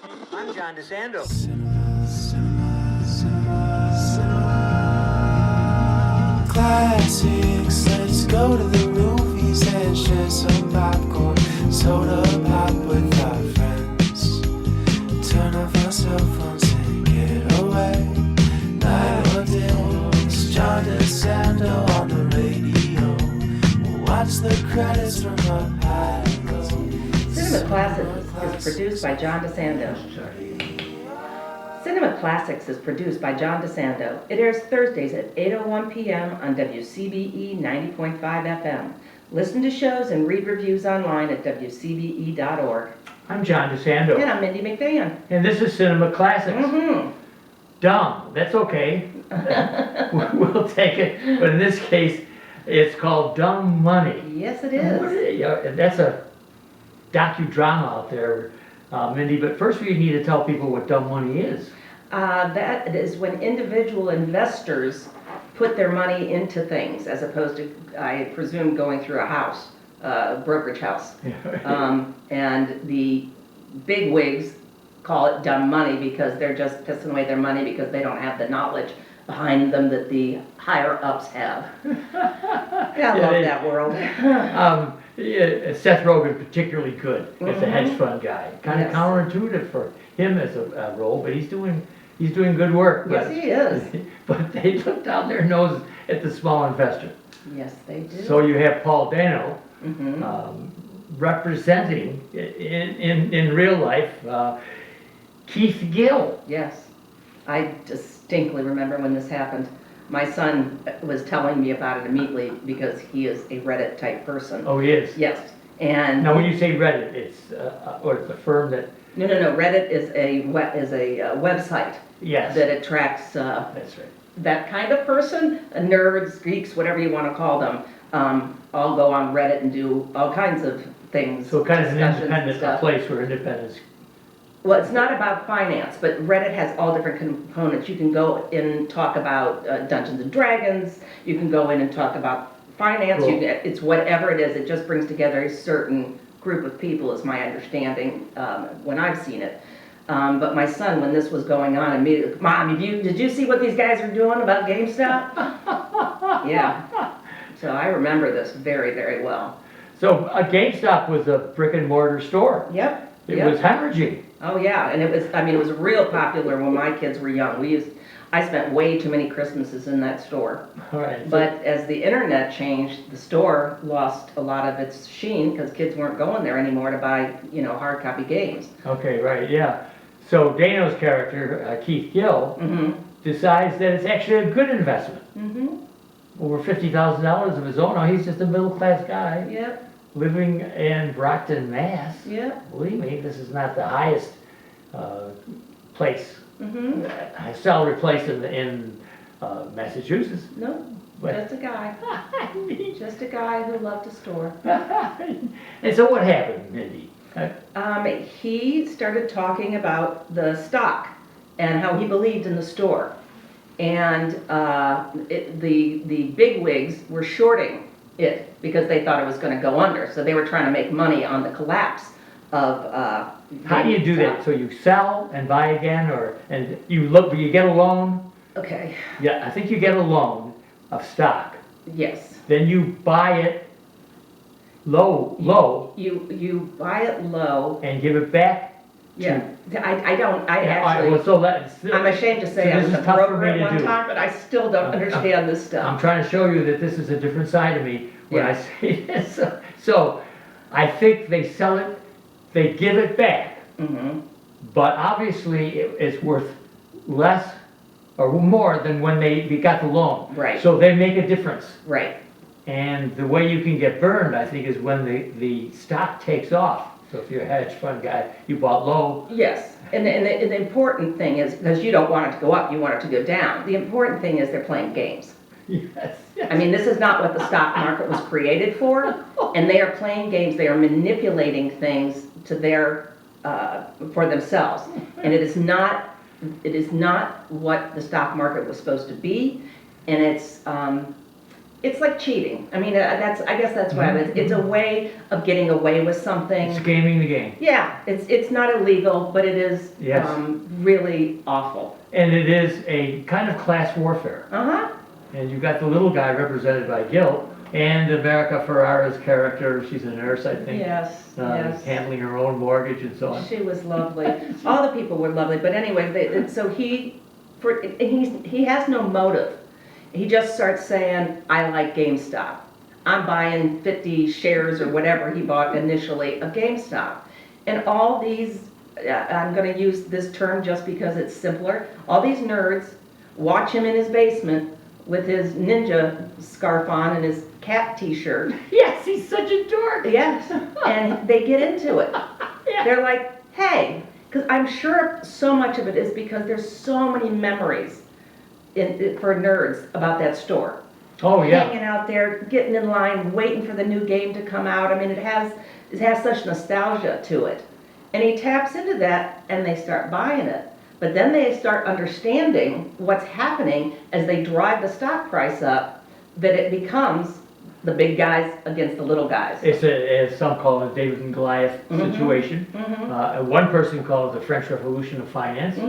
I'm John DeSando. Classics, let's go to the movies and share some popcorn, soda pop with our friends. Turn off our cell phones and get away. Night or day, it's John DeSando on the radio. We'll watch the credits from up high and low. Cinema Classics is produced by John DeSando. Cinema Classics is produced by John DeSando. It airs Thursdays at 8:01 p.m. on WCBE 90.5 FM. Listen to shows and read reviews online at WCBE.org. I'm John DeSando. And I'm Mindy Mcfann. And this is Cinema Classics. Mm-hmm. Dumb, that's okay. We'll take it. But in this case, it's called Dumb Money. Yes, it is. That's a docudrama out there, Mindy. But first we need to tell people what dumb money is. That is when individual investors put their money into things as opposed to, I presume, going through a house, brokerage house. And the big wigs call it dumb money because they're just pissing away their money because they don't have the knowledge behind them that the higher ups have. Yeah, I love that world. Seth Rogen particularly good as a hedge fund guy. Kind of Yes. counterintuitive for him as a role, but he's doing good work. Yes, he is. But they look down their nose at the small investor. Yes, they do. So you have Paul Dano Mhm. representing in real life Keith Gill. Yes, I distinctly remember when this happened. My son was telling me about it immediately because he is a Reddit type person. Oh, he is. Yes, and Now, when you say Reddit, it's or it's a firm that. no. Reddit is a website Yes. that attracts That's right. that kind of person, nerds, geeks, whatever you want to call them. All go on Reddit and do all kinds of things. So kind of an discussions and independent stuff. place where independence. Well, it's not about finance, but Reddit has all different components. You can go in and talk about Dungeons and Dragons. You can go in and talk about finance. Cool. It's whatever it is. It just brings together a certain group of people, is my understanding when I've seen it. But my son, when this was going on, immediately, Mom, did you see what these guys are doing about GameStop? Yeah. So I remember this very, very well. So GameStop was a brick and mortar store. Yep. It was hemorrhaging. Oh yeah, and it was real popular when my kids were young. I spent way too many Christmases in that store. All right. So- But as the internet changed, the store lost a lot of its sheen because kids weren't going there anymore to buy, hard copy games. Okay, right, yeah. So Dano's character, Keith Gill, Mm-hmm. decides that it's actually a good investment. Mm-hmm. Over $50,000 of his own. Now he's just a middle class guy Yep. living in Brockton, Mass. Yep. Believe me, this is not the highest place, Mm-hmm. salary place in Massachusetts. No, But- just a guy. Just a guy who loved a store. And so what happened, Mindy? He started talking about the stock and how he believed in the store. And the bigwigs were shorting it because they thought it was going to go under. So they were trying to make money on the collapse of How do you do that? So you sell and buy again, and you get a loan? Okay, Yeah, I think you get a loan of stock. yes. Then you buy it low, You buy it low. and give it back. Yeah, I don't, I Yeah, all right, actually, well, so that's. I'm ashamed to say so I this was a is tough for broker me at to one do. time, but I still don't understand this I'm stuff. trying to show you that this is a different side of me when I Yeah. say this. So I think they sell it, they give it back, Mm-hmm. but obviously it's worth less or more than when they got the loan. Right. So they make a difference. Right. And the way you can get burned, I think, is when the stock takes off. So if you're a hedge fund guy, you bought low. Yes, and the important thing is, because you don't want it to go up, you want it to go down. The important thing is they're playing games. Yes. I mean, this is not what the stock market was created for, and they are playing games. They are manipulating things to their for themselves, and it is not what the stock market was supposed to be, and it's It's like cheating. I mean, I guess that's what it's a way of getting away with something. It's gaming the game. Yeah, it's not illegal, but it is Yes. really awful. And it is a kind of class warfare. Uh-huh. And you've got the little guy represented by Gil, and America Ferrara's character, she's a nurse, I think. Yes, yes. Handling her own mortgage and so on. She was lovely. All the people were lovely, but anyway, so he has no motive. He just starts saying, I like GameStop. I'm buying 50 shares or whatever he bought initially of GameStop. And all these, I'm going to use this term just because it's simpler, all these nerds watch him in his basement with his ninja scarf on and his cat t-shirt. Yes, he's such a dork. Yes, and they get into it. Yeah. They're like, hey, because I'm sure so much of it is because there's so many memories for nerds about that store. Oh, yeah. Hanging out there, getting in line, waiting for the new game to come out. I mean, it has such nostalgia to it. And he taps into that and they start buying it. But then they start understanding what's happening as they drive the stock price up, that it becomes the big guys against the little guys. It's as some call it, a David and Goliath situation. One person called it the French Revolution of Finance.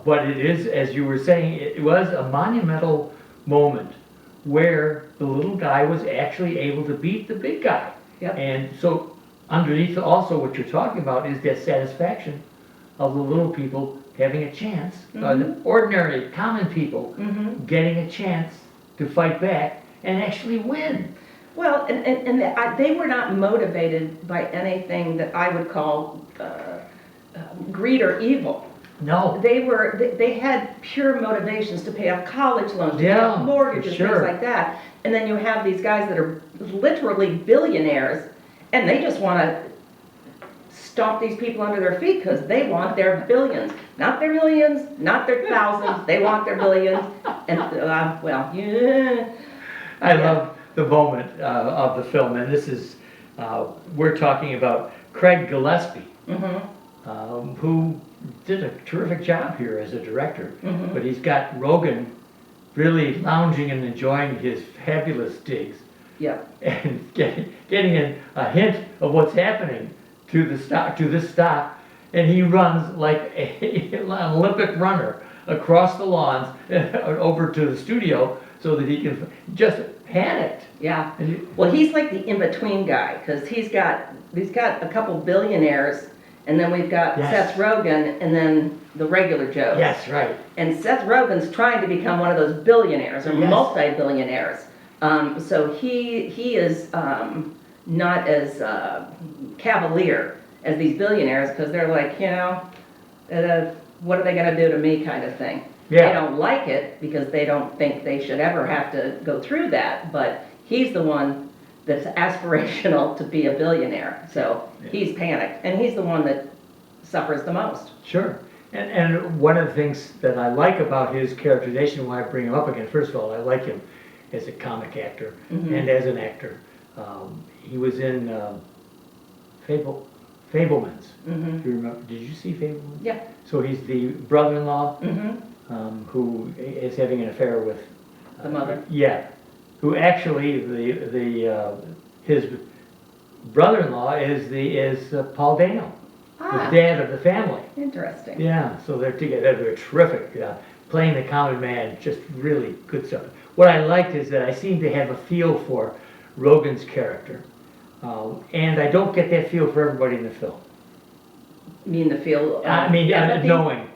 But it is, as you were saying, it was a monumental moment where the little guy was actually able to beat the big guy. Yep. And so underneath also what you're talking about is that satisfaction of the little people having a chance, the ordinary, common people getting a chance to fight back and actually win. Well, and they were not motivated by anything that I would call greed or evil. No. They had pure motivations to pay off college loans, to pay off mortgages, sure. things like that. And then you have these guys that are literally billionaires, and they just want to stomp these people under their feet because they want their billions, not their millions, not their thousands. They want their billions. And well, yeah. I love the moment of the film, and this is we're talking about Craig Gillespie, who did a terrific job here as a director. But he's got Rogan really lounging and enjoying his fabulous digs. Yeah. And getting a hint of what's happening to this stop, and he runs like an Olympic runner across the lawns over to the studio so that he can just panicked. Yeah. Well, he's like the in-between guy because he's got a couple billionaires, and then we've got Seth Rogen, and then the regular Joes. Yes, right. And Seth Rogen's trying to become one of those billionaires or multi-billionaires. So he is not as cavalier as these billionaires because they're like, what are they going to do to me kind of thing. Yeah. They don't like it because they don't think they should ever have to go through that, but he's the one that's aspirational to be a billionaire. So he's panicked, and he's the one that suffers the most. Sure. And one of the things that I like about his characterization, why I bring him up again, first of all, I like him as a comic actor and as an actor. He was in Fabelmans. Do you remember? Did you see Fabelmans? Yeah. So he's the brother-in-law who is having an affair with The mother. Yeah, who actually his brother-in-law is Paul Dano, the dad of the family. Interesting. Yeah, so they're together. They're terrific. Playing the common man, just really good stuff. What I liked is that I seem to have a feel for Rogen's character, and I don't get that feel for everybody in the film. You mean the feel? I mean, knowing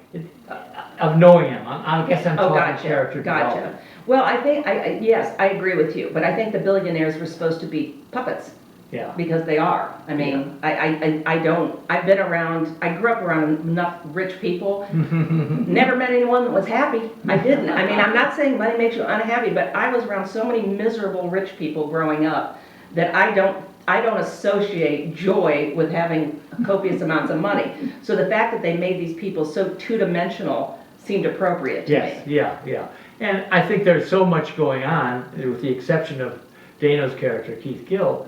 him. I guess I'm talking character development. Well, I think yes, I agree with you, but I think the billionaires were supposed to be puppets. Yeah. Because they are. I mean, I've been around, I grew up around enough rich people, never met anyone that was happy. I didn't. I mean, I'm not saying money makes you unhappy, but I was around so many miserable rich people growing up that I don't associate joy with having copious amounts of money. So the fact that they made these people so two-dimensional seemed appropriate to me. Yeah. And I think there's so much going on, with the exception of Dano's character, Keith Gill.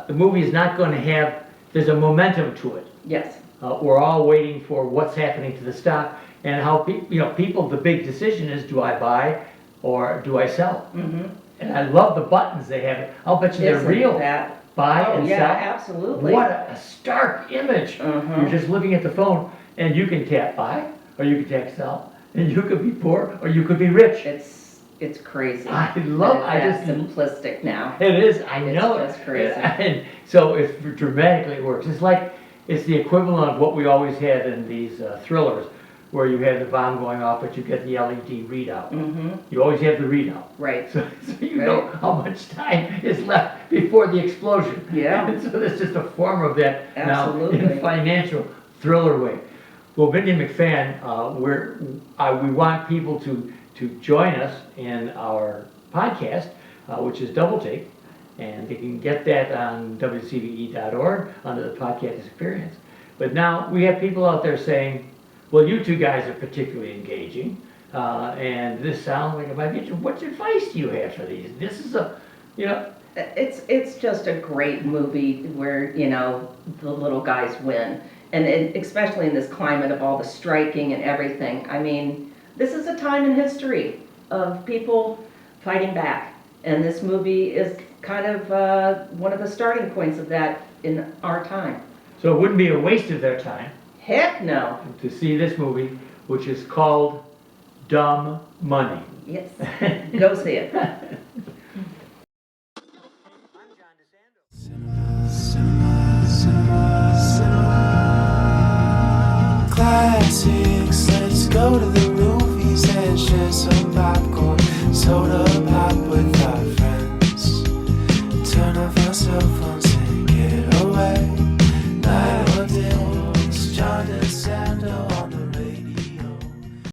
The movie is not going to have, there's a momentum to it. Yes. We're all waiting for what's happening to the stock and how people, the big decision is, do I buy or do I sell? And I love the buttons they have. I'll bet you they're Isn't real. that- Buy Oh, and yeah, sell. absolutely. What a stark image. Mhm. You're just looking at the phone and you can tap buy or you can tap sell. And you could be poor or you could be rich. It's crazy. I love, That I it's just, that simplistic now. it is, I It's know it. just crazy. And so it dramatically works. It's like, it's the equivalent of what we always had in these thrillers, where you had the bomb going off, but you get the LED readout. Mm-hmm, You always have the readout. right. So you know how much time is left before the explosion. Yeah. And so there's just a form of that now in Absolutely. a financial thriller way. Well, Mindy Mcfann, we want people to join us in our podcast, which is Double Take, and they can get that on WCBE.org under the podcast experience. But now we have people out there saying, well, you two guys are particularly engaging, and this sounds like it might be. What advice do you have for these? This is It's just a great movie where, the little guys win. And especially in this climate of all the striking and everything. I mean, this is a time in history of people fighting back. And this movie is kind of one of the starting points of that in our time. So it wouldn't be a waste of their time Heck no. to see this movie, which is called Dumb Money. Yes. Go see it. Classics, let's go to the